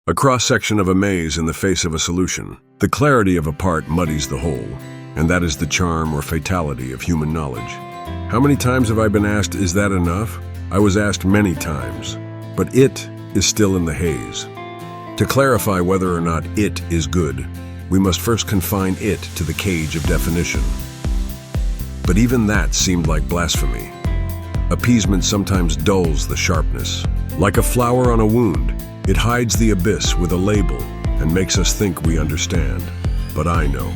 a cross-section of a maze in the face of a solution. The clarity of a part muddies the whole, and that is the charm or fatality of human knowledge. How many times have I been asked, is that enough? I was asked many times, but it is still in the haze. To clarify whether or not it is good, we must first confine it to the cage of definition. But even that seemed like blasphemy. Appeasement sometimes dulls the sharpness. Like a flower on a wound, it hides the abyss with a label and makes us think we understand. But I know.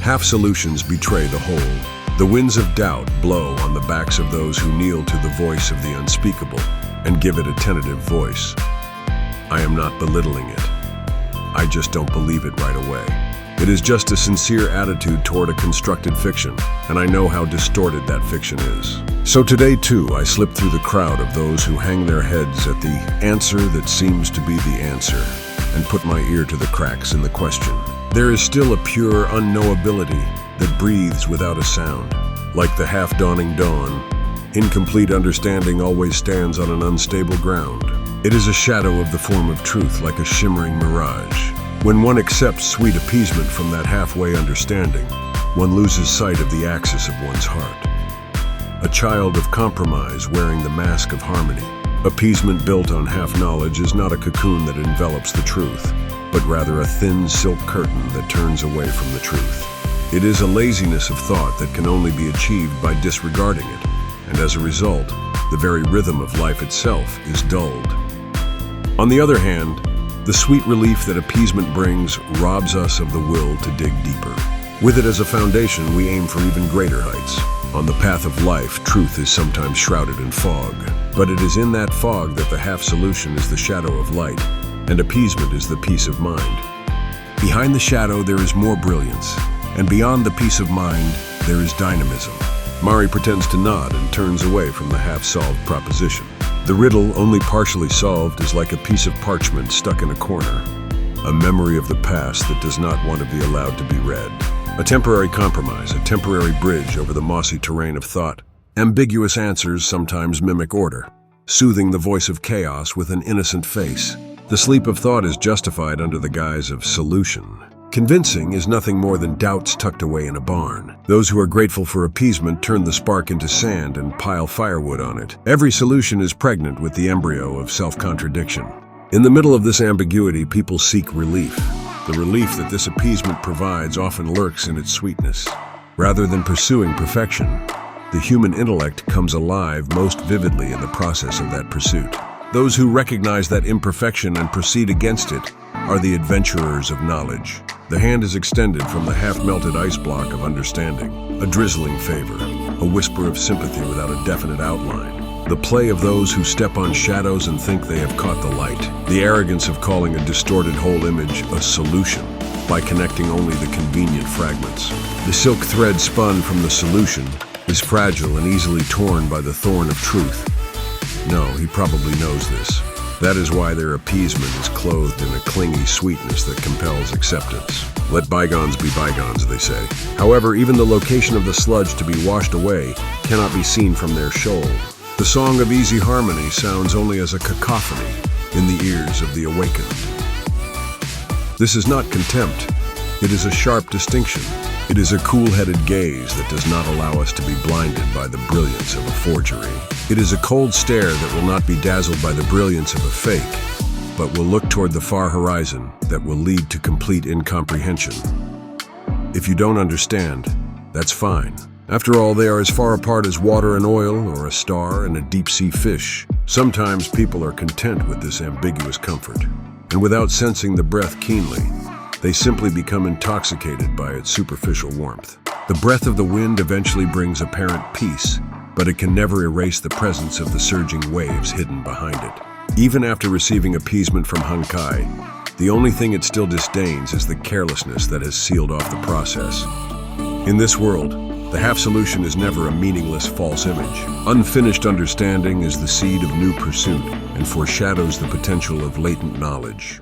Half solutions betray the whole. The winds of doubt blow on the backs of those who kneel to the voice of the unspeakable and give it a tentative voice. I am not belittling it. I just don't believe it right away. It is just a sincere attitude toward a constructed fiction, and I know how distorted that fiction is. So today, too, I slip through the crowd of those who hang their heads at the answer that seems to be the answer, and put my ear to the cracks in the question. There is still a pure unknowability that breathes without a sound. Like the half-dawning dawn, incomplete understanding always stands on an unstable ground. It is a shadow of the form of truth, like a shimmering mirage. When one accepts sweet appeasement from that halfway understanding, one loses sight of the axis of one's heart. A child of compromise wearing the mask of harmony. Appeasement built on half-knowledge is not a cocoon that envelops the truth, but rather a thin silk curtain that turns away from the truth. It is a laziness of thought that can only be achieved by disregarding it, and as a result, the very rhythm of life itself is dulled. On the other hand, the sweet relief that appeasement brings robs us of the will to dig deeper. With it as a foundation, we aim for even greater heights. On the path of life, truth is sometimes shrouded in fog, but it is in that fog that the half-solution is the shadow of light, and appeasement is the peace of mind. Behind the shadow, there is more brilliance, and beyond the peace of mind, there is dynamism. Mari pretends to nod and turns away from the half-solved proposition. The riddle, only partially solved, is like a piece of parchment stuck in a corner, a memory of the past that does not want to be allowed to be read. A temporary compromise, a temporary bridge over the mossy terrain of thought. Ambiguous answers sometimes mimic order, soothing the voice of chaos with an innocent face. The sleep of thought is justified under the guise of solution. Convincing is nothing more than doubts tucked away in a barn. Those who are grateful for appeasement turn the spark into sand and pile firewood on it. Every solution is pregnant with the embryo of self-contradiction. In the middle of this ambiguity, people seek relief. The relief that this appeasement provides often lurks in its sweetness. Rather than pursuing perfection, the human intellect comes alive most vividly in the process of that pursuit. Those who recognize that imperfection and proceed against it are the adventurers of knowledge. The hand is extended from the half-melted ice block of understanding, a drizzling favor, a whisper of sympathy without a definite outline. The play of those who step on shadows and think they have caught the light. The arrogance of calling a distorted whole image a solution by connecting only the convenient fragments. The silk thread spun from the solution is fragile and easily torn by the thorn of truth. No, he probably knows this. That is why their appeasement is clothed in a clingy sweetness that compels acceptance. Let bygones be bygones, they say. However, even the location of the sludge to be washed away cannot be seen from their shoal. The song of easy harmony sounds only as a cacophony in the ears of the awakened. This is not contempt. It is a sharp distinction. It is a cool-headed gaze that does not allow us to be blinded by the brilliance of a forgery. It is a cold stare that will not be dazzled by the brilliance of a fake, but will look toward the far horizon that will lead to complete incomprehension. If you don't understand, that's fine. After all, they are as far apart as water and oil, or a star and a deep-sea fish. Sometimes people are content with this ambiguous comfort, and without sensing the breath keenly, they simply become intoxicated by its superficial warmth. The breath of the wind eventually brings apparent peace, but it can never erase the presence of the surging waves hidden behind it. Even after receiving appeasement from Hankai, the only thing it still disdains is the carelessness that has sealed off the process. In this world, the half-solution is never a meaningless false image. Unfinished understanding is the seed of new pursuit and foreshadows the potential of latent knowledge.